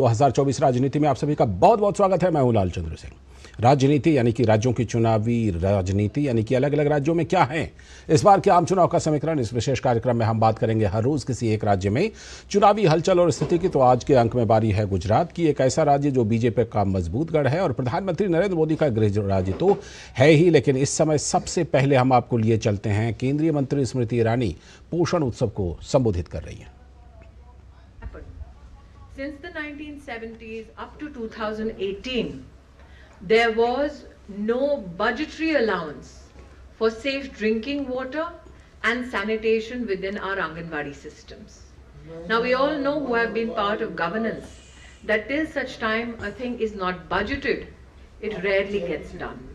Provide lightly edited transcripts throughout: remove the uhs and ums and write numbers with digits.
2024 राजनीति में आप सभी का बहुत बहुत स्वागत है। मैं हूं लाल चंद्र सिंह। राजनीति यानी कि राज्यों की चुनावी राजनीति यानी कि अलग अलग राज्यों में क्या है इस बार के आम चुनाव का समीकरण। इस विशेष कार्यक्रम में हम बात करेंगे हर रोज किसी एक राज्य में चुनावी हलचल और स्थिति की। तो आज के अंक में बारी है गुजरात की, एक ऐसा राज्य जो बीजेपी का मजबूत गढ़ है और प्रधानमंत्री नरेंद्र मोदी का गृह राज्य तो है ही, लेकिन इस समय सबसे पहले हम आपको लिए चलते हैं केंद्रीय मंत्री स्मृति ईरानी पोषण उत्सव को संबोधित कर रही हैं। Since the 1970s up to 2018, there was no budgetary allowance for safe drinking water and sanitation within our Anganwadi systems. Now we all know who have been part of governance that till such time a thing is not budgeted, it rarely gets done.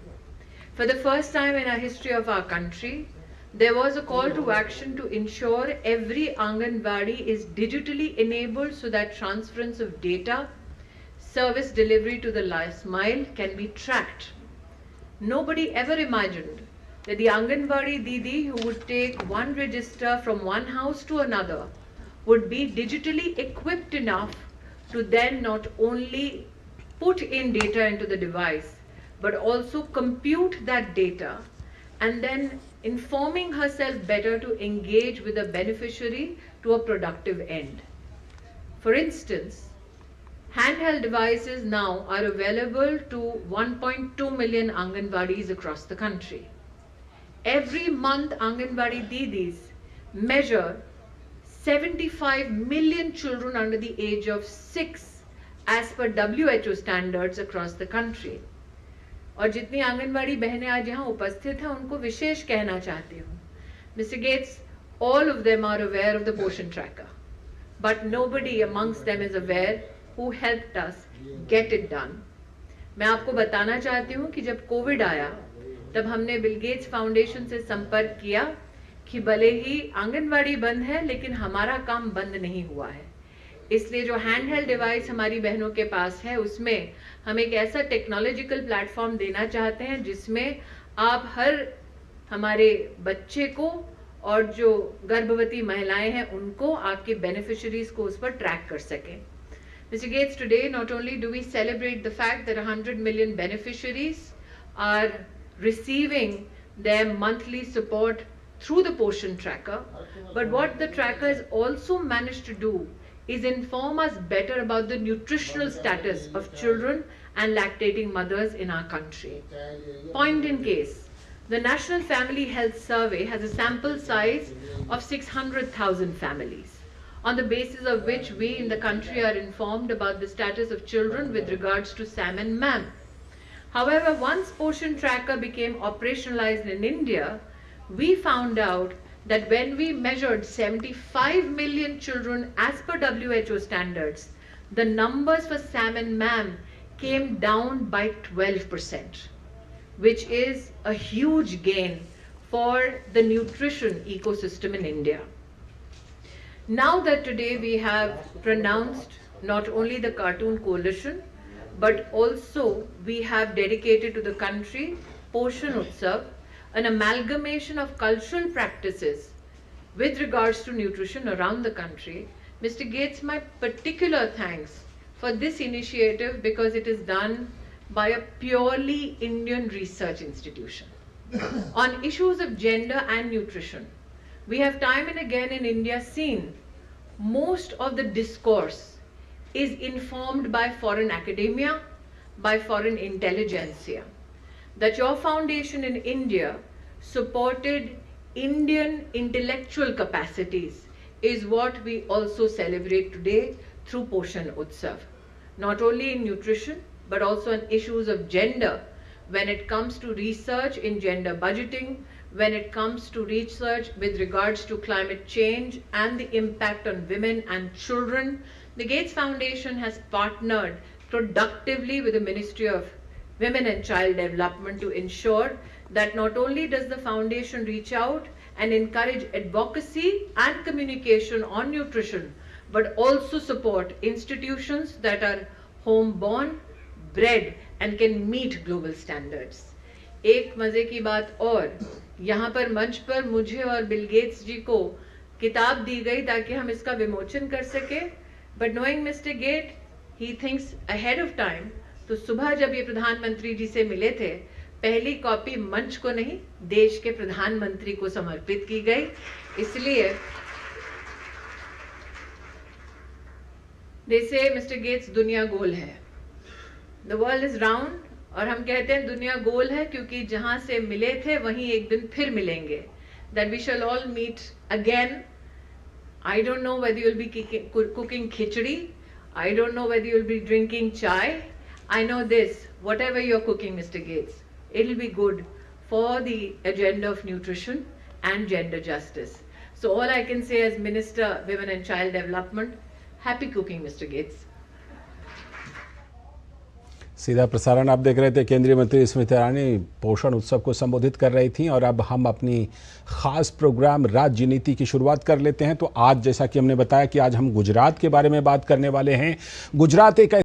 For the first time in our history of our country, there was a call to action to ensure every Anganwadi is digitally enabled so that transference of data, service delivery to the last mile can be tracked. Nobody ever imagined that the Anganwadi Didi who would take one register from one house to another would be digitally equipped enough to then not only put in data into the device, but also compute that data and then informing herself better to engage with a beneficiary to a productive end. For instance, handheld devices now are available to 1.2 million Anganwadis across the country. Every month, Anganwadi Didis measure 75 million children under the age of 6 as per WHO standards across the country. और जितनी आंगनवाड़ी बहनें आज यहाँ उपस्थित हैं उनको विशेष कहना चाहती हूँ, Mr. Gates, all of them are aware of the Poshan tracker, but nobody amongst them is aware who helped us get it done. मैं आपको बताना चाहती हूँ कि जब कोविड आया तब हमने बिल गेट्स फाउंडेशन से संपर्क किया कि भले ही आंगनवाड़ी बंद है लेकिन हमारा काम बंद नहीं हुआ है, इसलिए जो हैंडहेल्ड डिवाइस हमारी बहनों के पास है उसमें हम एक ऐसा टेक्नोलॉजिकल प्लेटफॉर्म देना चाहते हैं जिसमें आप हर हमारे बच्चे को और जो गर्भवती महिलाएं हैं उनको, आपके बेनिफिशियरीज को उस पर ट्रैक कर सकें. Mr. Gates, today not only do we celebrate the fact that 100 million beneficiaries are receiving their monthly support through the Poshan tracker, but what the tracker has also managed to do is inform us better about the nutritional status of children and lactating mothers in our country. Point in case, the National Family Health Survey has a sample size of 600,000 families, on the basis of which we in the country are informed about the status of children with regards to SAM and MAM. However, once Poshan Tracker became operationalized in India, we found out that when we measured 75 million children as per WHO standards, the numbers for SAM and MAM came down by 12%, which is a huge gain for the nutrition ecosystem in India. Now that today we have pronounced not only the Cartoon Coalition, but also we have dedicated to the country Poshan Utsav, an amalgamation of cultural practices with regards to nutrition around the country. Mr. Gates, my particular thanks for this initiative because it is done by a purely Indian research institution. On issues of gender and nutrition, we have time and again in India seen most of the discourse is informed by foreign academia, by foreign intelligentsia. That your foundation in India supported Indian intellectual capacities is what we also celebrate today through Poshan Utsav. Not only in nutrition, but also on issues of gender, when it comes to research in gender budgeting, when it comes to research with regards to climate change and the impact on women and children. The Gates Foundation has partnered productively with the Ministry of Women and Child Development to ensure that not only does the foundation reach out and encourage advocacy and communication on nutrition, but also support institutions that are home-born, bred, and can meet global standards. एक मजे की बात और, यहाँ पर मंच पर मुझे और बिल गेट्स जी को किताब दी गई ताकि हम इसका विमोचन कर सके. But knowing Mr. Gate, he thinks ahead of time. तो सुबह जब ये प्रधानमंत्री जी से मिले थे, पहली कॉपी मंच को नहीं, देश के प्रधानमंत्री को समर्पित की गई। इसलिए they say Mr. Gates, दुनिया गोल है, the world is round, और हम कहते हैं दुनिया गोल है क्योंकि जहां से मिले थे वहीं एक दिन फिर मिलेंगे, that we shall all meet again. I don't know whether you'll be cooking khichdi, I don't know whether you'll be drinking chai. I know this, whatever you're cooking, Mr. Gates, it'll be good for the agenda of nutrition and gender justice. So all I can say as Minister Women and Child Development, happy cooking, Mr. Gates. सीधा प्रसारण आप देख रहे थे। केंद्रीय मंत्री स्मृति ईरानी पोषण उत्सव को संबोधित कर रही थी और अब हम अपनी खास प्रोग्राम राजनीति की शुरुआत कर लेते हैं। तो आज जैसा कि हमने बताया कि आज हम गुजरात के बारे में बात करने वाले हैं। गुजरात एक